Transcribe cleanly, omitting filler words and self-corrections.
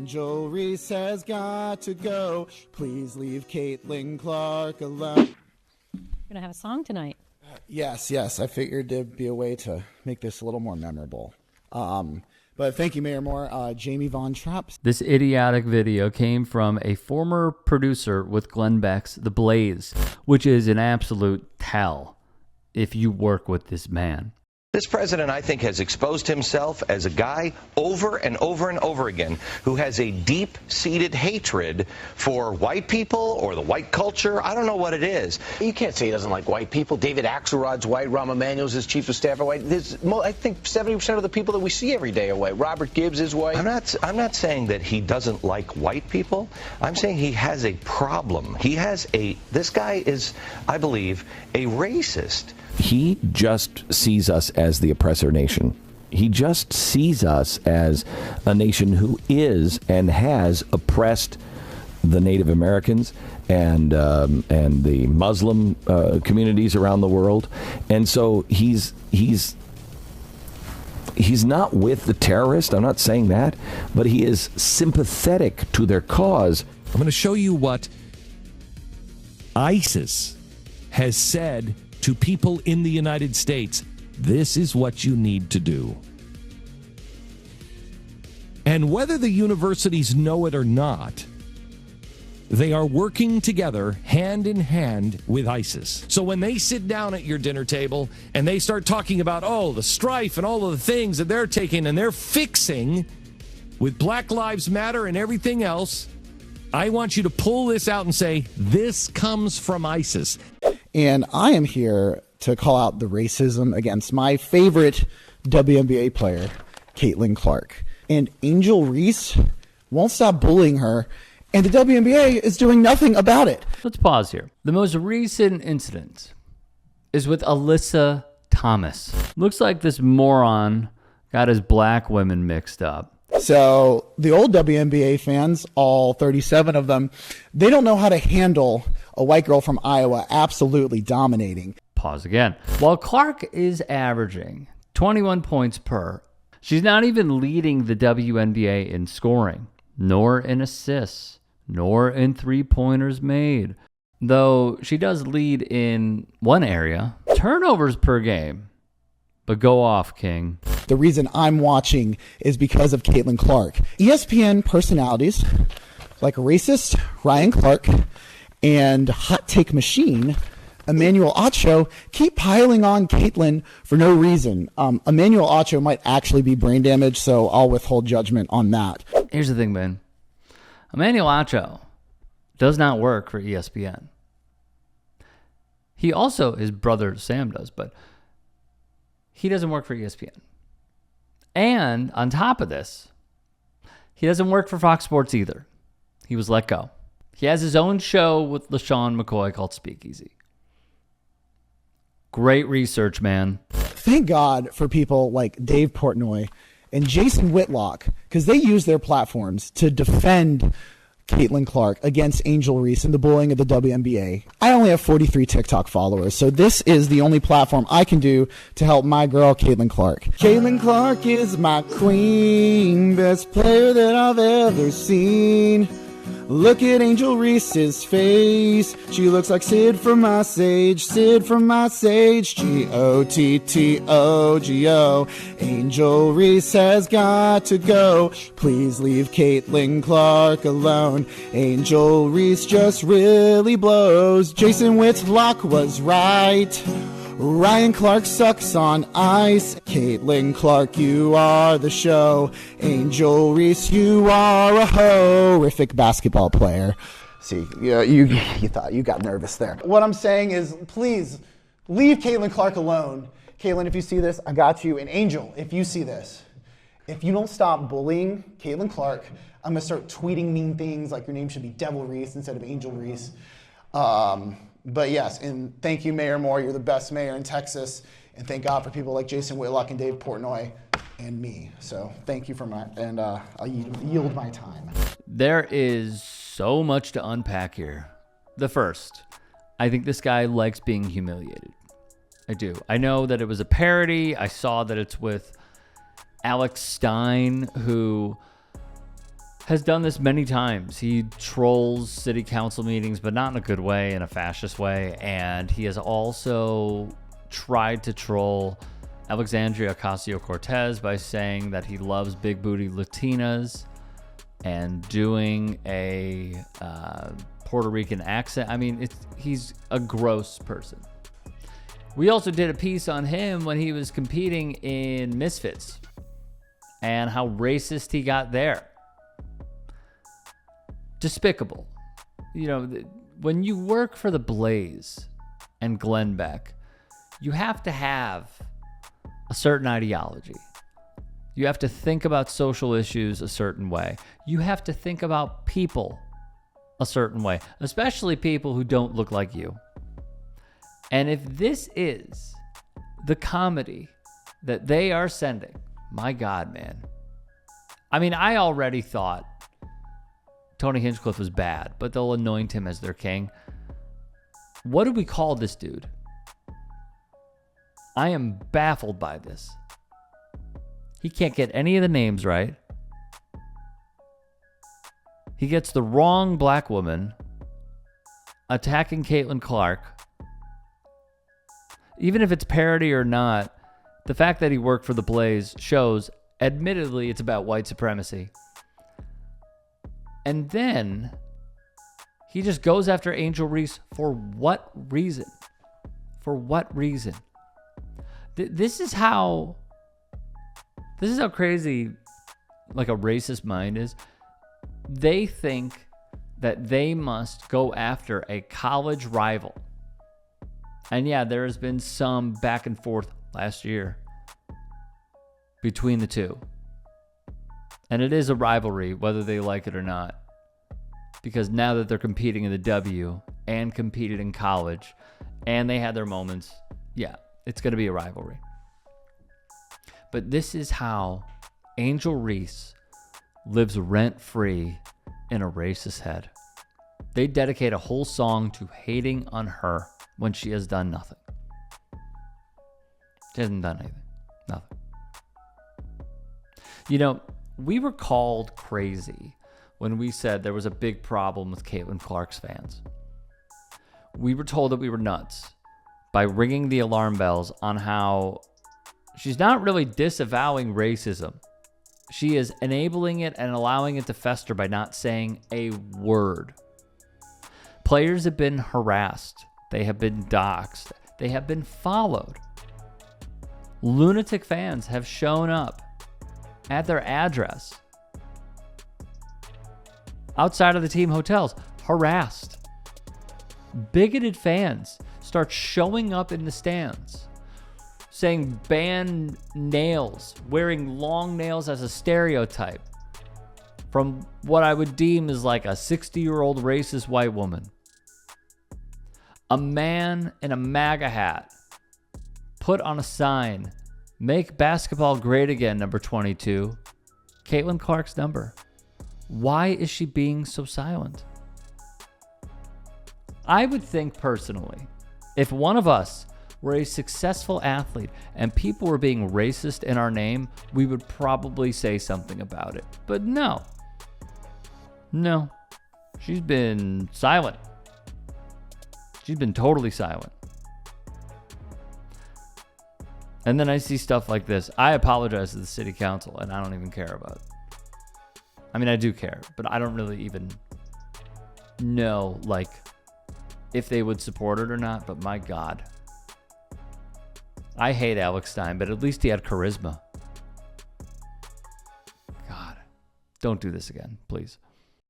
Angel Reese has got to go. Please leave Caitlin Clark alone. We're going to have a song tonight. Yes. I figured there'd be a way to make this a little more memorable. But thank you, Mayor Moore. Jamie Von Trapp. This idiotic video came from a former producer with Glenn Beck's The Blaze, which is an absolute tell if you work with this man. This president, I think, has exposed himself as a guy over and over and over again who has a deep-seated hatred for white people or the white culture. I don't know what it is. You can't say he doesn't like white people. David Axelrod's white. Rahm Emanuel's his chief of staff are white. I think 70% of the people that we see every day are white. Robert Gibbs is white. I'm not saying that he doesn't like white people. I'm saying he has a problem. This guy is, I believe, a racist. He just sees us as the oppressor nation. He just sees us as a nation who is and has oppressed the Native Americans and the Muslim communities around the world. And so he's not with the terrorists. I'm not saying that, but he is sympathetic to their cause. I'm going to show you what ISIS has said to people in the United States. This is what you need to do. And whether the universities know it or not, they are working together hand in hand with ISIS. So when they sit down at your dinner table and they start talking about, the strife and all of the things that they're taking and they're fixing with Black Lives Matter and everything else, I want you to pull this out and say, this comes from ISIS. And I am here to call out the racism against my favorite WNBA player, Caitlin Clark. And Angel Reese won't stop bullying her, and the WNBA is doing nothing about it. Let's pause here. The most recent incident is with Alyssa Thomas. Looks like this moron got his black women mixed up. So the old WNBA fans, all 37 of them, they don't know how to handle a white girl from Iowa absolutely dominating. Pause again. While Clark is averaging 21 points per, she's not even leading the WNBA in scoring, nor in assists, nor in three-pointers made. Though she does lead in one area, turnovers per game. But go off, King. The reason I'm watching is because of Caitlin Clark. ESPN personalities like racist Ryan Clark and hot take machine Emmanuel Acho keep piling on Caitlin for no reason. Emmanuel Acho might actually be brain damaged, so I'll withhold judgment on that. Here's the thing, man. Emmanuel Acho does not work for ESPN. He also, his brother Sam does, but he doesn't work for ESPN. And on top of this, he doesn't work for Fox Sports either. He was let go. He has his own show with LaShawn McCoy called Speakeasy. Great research, man. Thank God for people like Dave Portnoy and Jason Whitlock, because they use their platforms to defend Caitlin Clark against Angel Reese and the bullying of the WNBA. I only have 43 TikTok followers, so this is the only platform I can do to help my girl, Caitlin Clark. Caitlin Clark is my queen, best player that I've ever seen. Look at Angel Reese's face. She looks like Sid from my Sage. Sid from my Sage. G-O-T-T-O-G-O. Angel Reese has got to go. Please leave Caitlin Clark alone. Angel Reese just really blows. Jason Whitlock was right. Ryan Clark sucks on ice. Caitlin Clark, you are the show. Angel Reese, you are a horrific basketball player. See, you thought you got nervous there. What I'm saying is, please leave Caitlin Clark alone. Caitlin, if you see this, I got you. And Angel, if you see this, if you don't stop bullying Caitlin Clark, I'm gonna start tweeting mean things like your name should be Devil Reese instead of Angel Reese. But yes, and thank you, Mayor Moore. You're the best mayor in Texas. And thank God for people like Jason Whitlock and Dave Portnoy and me. So thank you for I'll yield my time. There is so much to unpack here. The first, I think this guy likes being humiliated. I do. I know that it was a parody. I saw that it's with Alex Stein, who has done this many times. He trolls city council meetings, but not in a good way, in a fascist way. And he has also tried to troll Alexandria Ocasio-Cortez by saying that he loves big booty Latinas and doing a Puerto Rican accent. I mean, he's a gross person. We also did a piece on him when he was competing in Misfits and how racist he got there. Despicable. You know, when you work for the Blaze and Glenn Beck, you have to have a certain ideology. You have to think about social issues a certain way. You have to think about people a certain way, especially people who don't look like you. And if this is the comedy that they are sending, my God, man. I mean, I already thought Tony Hinchcliffe was bad, but they'll anoint him as their king. What do we call this dude? I am baffled by this. He can't get any of the names right. He gets the wrong black woman attacking Caitlin Clark. Even if it's parody or not, the fact that he worked for the Blaze shows, admittedly, it's about white supremacy. And then he just goes after Angel Reese for what reason? For what reason? This is how crazy like a racist mind is. They think that they must go after a college rival. And yeah, there has been some back and forth last year between the two. And it is a rivalry, whether they like it or not. Because now that they're competing in the W and competed in college and they had their moments, yeah, it's going to be a rivalry. But this is how Angel Reese lives rent-free in a racist head. They dedicate a whole song to hating on her when she has done nothing. She hasn't done anything. Nothing. You know, we were called crazy when we said there was a big problem with Caitlin Clark's fans. We were told that we were nuts by ringing the alarm bells on how she's not really disavowing racism. She is enabling it and allowing it to fester by not saying a word. Players have been harassed. They have been doxxed. They have been followed. Lunatic fans have shown up at their address outside of the team hotels, harassed. Bigoted fans start showing up in the stands saying ban nails, wearing long nails as a stereotype from what I would deem as like a 60-year-old racist white woman. A man in a MAGA hat put on a sign, "Make basketball great again, number 22. Caitlin Clark's number. Why is she being so silent? I would think personally, if one of us were a successful athlete and people were being racist in our name, we would probably say something about it. But no. No. She's been silent. She's been totally silent. And then I see stuff like this. I apologize to the city council, and I don't even care about it. I mean, I do care, but I don't really even know, like, if they would support it or not. But my God. I hate Alex Stein, but at least he had charisma. God. Don't do this again, please.